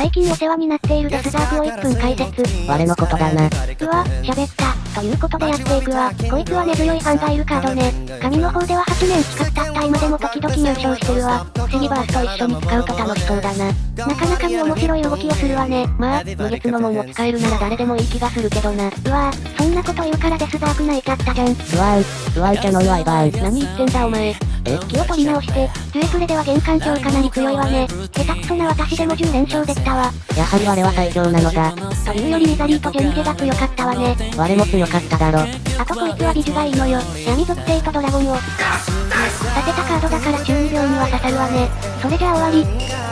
最近お世話になっているデスダークを1分解説。我のことだな。うわ、喋った。ということでやっていくわ。こいつは根強いファンがいるカードね。紙の方では8年近く経った今でも時々入賞してるわ。不思議バースと一緒に使うと楽しそうだな。なかなかに面白い動きをするわね。まあ、無月の門を使えるなら誰でもいい気がするけどな。うわぁ、そんなこと言うからデスダーク泣いちゃったじゃん。スワーキャノンワイバーン。何言ってんだお前。気を取り直して、ジュエプレでは玄関強かなり強いわね。下手くそな私でも10連勝できたわ。やはり我は最強なのだ。というよりミザリーとジェニゲが強かったわね。我も強かっただろ。あとこいつは美女がいいのよ。闇属性とドラゴンを。立てたカードだから中二病には刺さるわね。それじゃあ終わり。